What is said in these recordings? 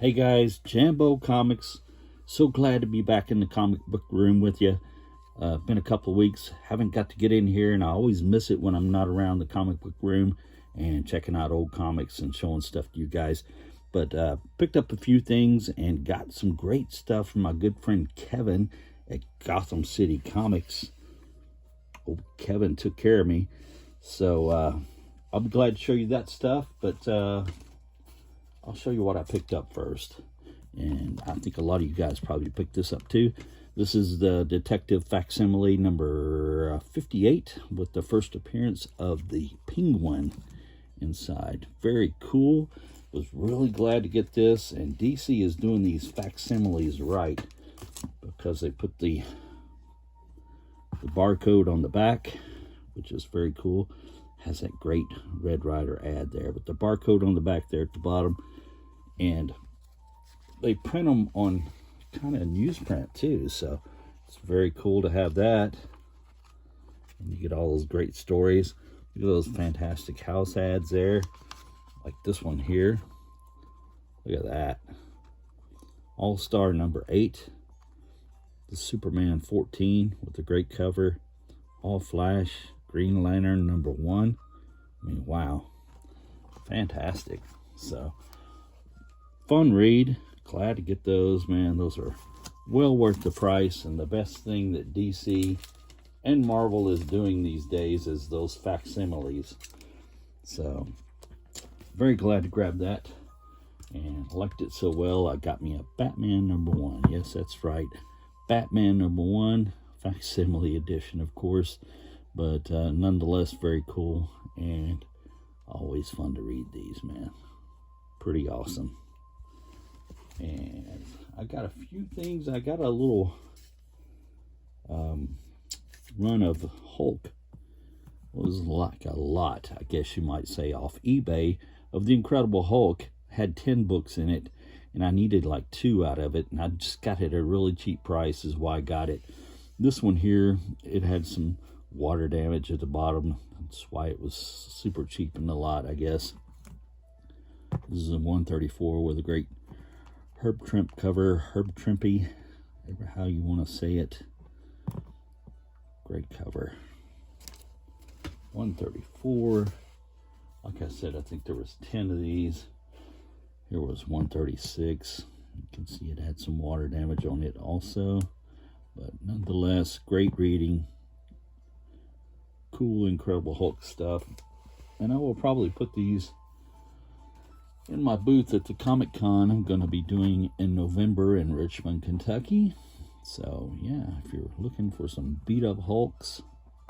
Hey guys, Jambo Comics. So glad to be back in the comic book room with you. Been a couple of weeks, haven't got to get in here, and I always miss it when I'm not around the comic book room and checking out old comics and showing stuff to you guys. But picked up a few things and got some great stuff from my good friend Kevin at Gotham City Comics. Old Kevin took care of me. So I'll be glad to show you that stuff, but I'll show you what I picked up first. And I think a lot of you guys probably picked this up too. This is the Detective Facsimile number 58 with the first appearance of the Penguin inside. Very cool. Was really glad to get this. And DC is doing these facsimiles right because they put the barcode on the back, which is very cool. Has that great Red Ryder ad there, but the barcode on the back there at the bottom, and they print them on kind of newsprint too, so it's very cool to have that. And you get all those great stories. Look at those fantastic house ads there, like this one here. Look at that. All-Star number 8, the Superman 14 with a great cover. All Flash, Green Lantern number 1. I mean, wow, fantastic. So fun read. Glad to get those, man. Those are well worth the price. And the best thing that DC and Marvel is doing these days is those facsimiles. So very glad to grab that, and liked it so well I got me a Batman number 1. Yes, that's right, Batman number 1 facsimile edition, of course, but nonetheless very cool, and always fun to read these, man. Pretty awesome. And I got a few things. I got a little run of Hulk. It was like a lot, I guess you might say, off eBay of the Incredible Hulk. Had 10 books in it, and I needed like 2 out of it, and I just got it at a really cheap price is why I got it. This one here, it had some water damage at the bottom. That's why it was super cheap in the lot, I guess. This is a 134 with a great Herb Trimp cover, Herb Trimpy, how you want to say it. Great cover. 134. Like I said, I think there was 10 of these. Here was 136. You can see it had some water damage on it also. But nonetheless, great reading. Cool, Incredible Hulk stuff. And I will probably put these in my booth at the Comic-Con I'm going to be doing in November in Richmond, Kentucky. So, yeah, if you're looking for some beat-up Hulks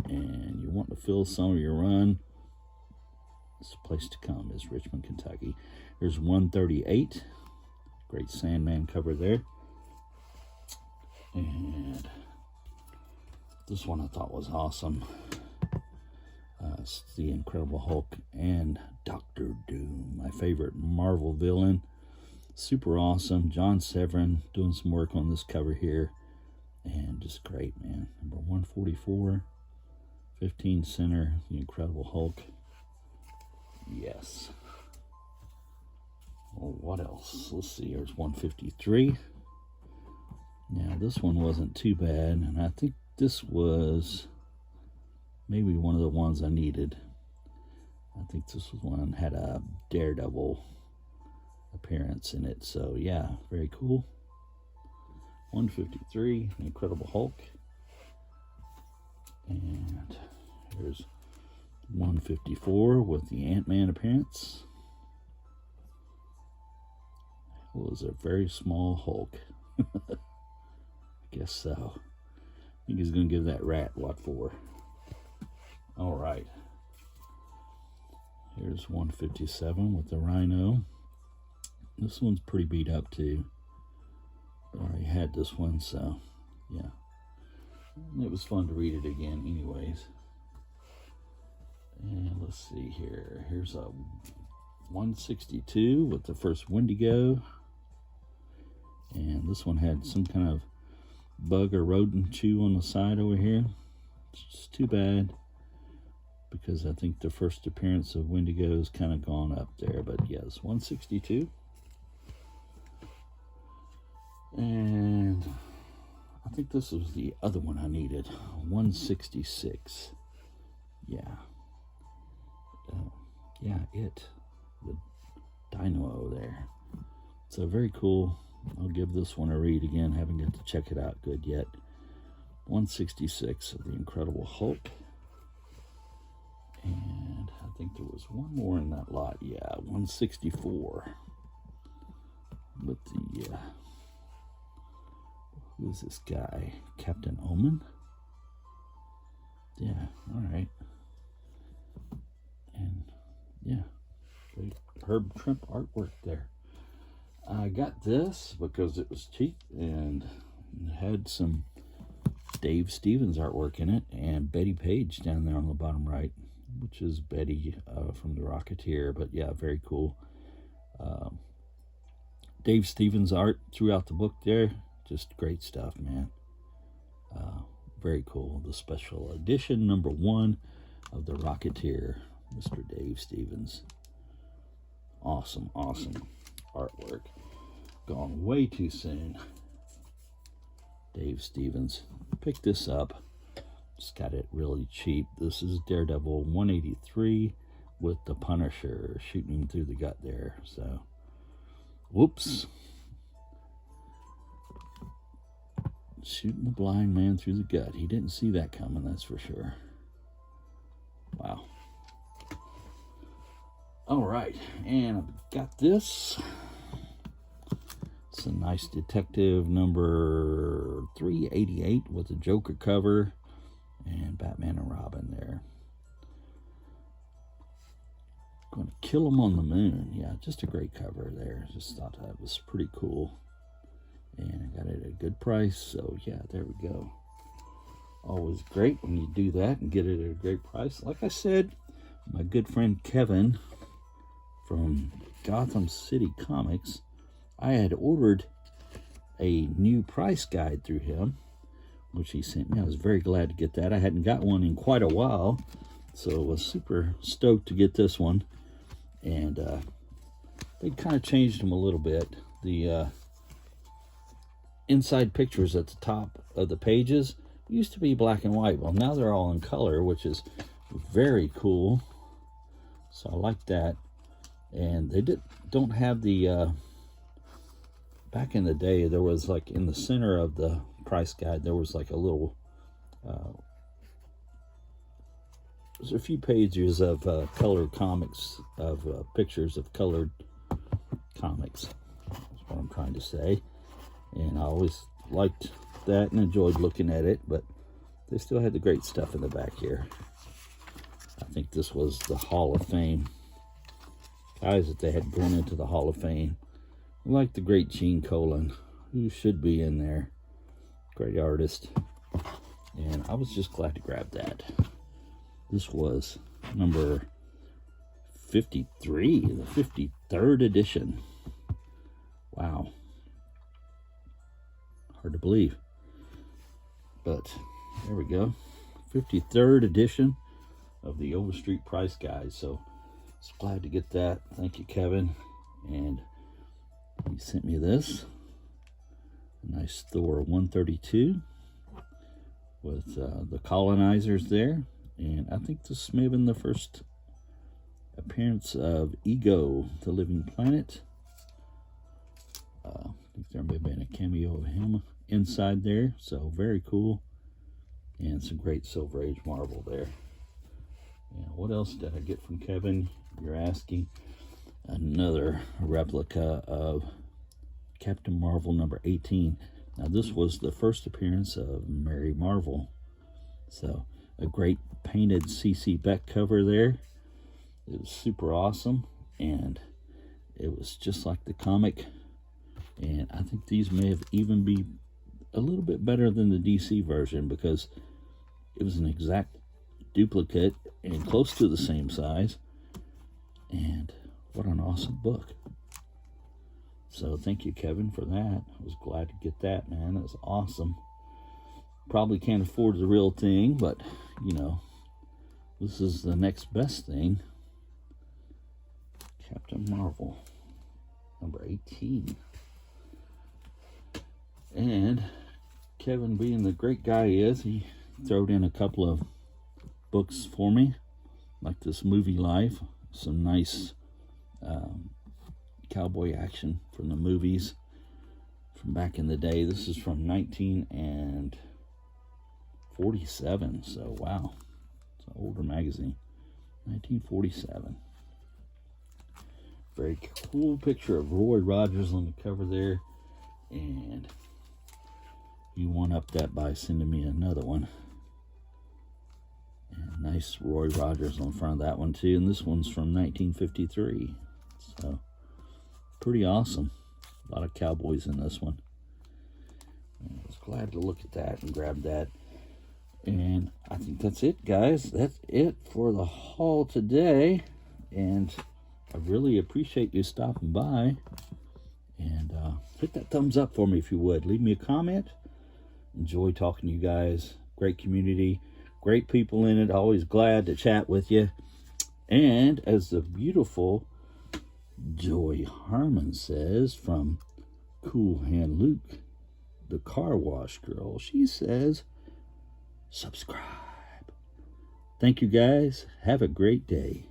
and you want to fill some of your run, it's a place to come, is Richmond, Kentucky. Here's 138. Great Sandman cover there. And this one I thought was awesome. It's the Incredible Hulk and Dr. Doom, my favorite Marvel villain. Super awesome. John Severin doing some work on this cover here. And just great, man. Number 144, 15 center, the Incredible Hulk. Yes. Well, what else? Let's see. Here's 153. Now, this one wasn't too bad, and I think this was maybe one of the ones I needed. I think this one had a Daredevil appearance in it. So, yeah, very cool. 153, Incredible Hulk. And here's 154 with the Ant-Man appearance. It was a very small Hulk. I guess so. I think he's going to give that rat what for. All right. Here's 157 with the Rhino. This one's pretty beat up too. I already had this one, so yeah. And it was fun to read it again anyways. And let's see here. Here's a 162 with the first Wendigo. And this one had some kind of bug or rodent chew on the side over here. It's just too bad, because I think the first appearance of Wendigo has kind of gone up there. But yes, 162. And I think this was the other one I needed. 166. Yeah. Yeah, the dynamo there. So very cool. I'll give this one a read again. Haven't got to check it out good yet. 166 of the Incredible Hulk. And I think there was one more in that lot. Yeah, 164. With the, who's this guy? Captain Omen? Yeah, alright. And, yeah, great Herb Trimp artwork there. I got this because it was cheap and it had some Dave Stevens artwork in it, and Betty Page down there on the bottom right, which is Betty from The Rocketeer. But yeah, very cool. Dave Stevens art throughout the book there. Just great stuff, man. Very cool. The special edition #1 of The Rocketeer, Mr. Dave Stevens. Awesome, awesome artwork. Gone way too soon. Dave Stevens. Picked this up. Just got it really cheap. This is Daredevil 183 with the Punisher shooting him through the gut there. So, whoops. Shooting the blind man through the gut. He didn't see that coming, that's for sure. Wow. All right, and I've got this. It's a nice detective number 388 with a Joker cover and Batman and Robin there. Going to kill him on the moon. Yeah, just a great cover there. Just thought that was pretty cool. And I got it at a good price, so yeah, there we go. Always great when you do that and get it at a great price. Like I said, my good friend Kevin from Gotham City Comics, I had ordered a new price guide through him, which he sent me. I was very glad to get that. I hadn't got one in quite a while, so I was super stoked to get this one. And they kind of changed them a little bit. The inside pictures at the top of the pages used to be black and white. Well, now they're all in color, which is very cool. So I like that. And they don't have the back in the day, there was like in the center of the price guide, there was like a little, there's a few pages of colored comics, of pictures of colored comics. That's what I'm trying to say. And I always liked that and enjoyed looking at it, but they still had the great stuff in the back here. I think this was the Hall of Fame. Guys that they had gone into the Hall of Fame. Like the great Gene Colan, who should be in there. Great artist. And I was just glad to grab that. This was number 53, the 53rd edition. Wow. Hard to believe. But there we go. 53rd edition of the Overstreet Price Guide. So, just glad to get that. Thank you, Kevin. And he sent me this. A nice Thor 132 with the colonizers there. And I think this may have been the first appearance of Ego, the Living Planet. I think there may have been a cameo of him inside there. So very cool. And some great Silver Age marble there. And what else did I get from Kevin? You're asking. Another replica of Captain Marvel number 18. Now this was the first appearance of Mary Marvel. So a great painted CC Beck cover there. It was super awesome, and it was just like the comic. And I think these may have even be a little bit better than the DC version, because it was an exact duplicate and close to the same size. And what an awesome book. So thank you, Kevin, for that. I was glad to get that, man. That was awesome. Probably can't afford the real thing, but, you know, this is the next best thing. Captain Marvel, number 18. And Kevin, being the great guy he is, he throwed in a couple of books for me, like this Movie Life, some nice cowboy action from the movies from back in the day. This is from 1947, so wow, it's an older magazine. 1947. Very cool picture of Roy Rogers on the cover there, and you one-up that by sending me another one. And nice Roy Rogers on front of that one too, and this one's from 1953, so pretty awesome. A lot of cowboys in this one. I was glad to look at that and grab that. And I think that's it, guys. That's it for the haul today. And I really appreciate you stopping by. And hit that thumbs up for me if you would. Leave me a comment. Enjoy talking to you guys. Great community. Great people in it. Always glad to chat with you. And as the beautiful Joy Harmon says from Cool Hand Luke, the car wash girl, she says, subscribe. Thank you, guys. Have a great day.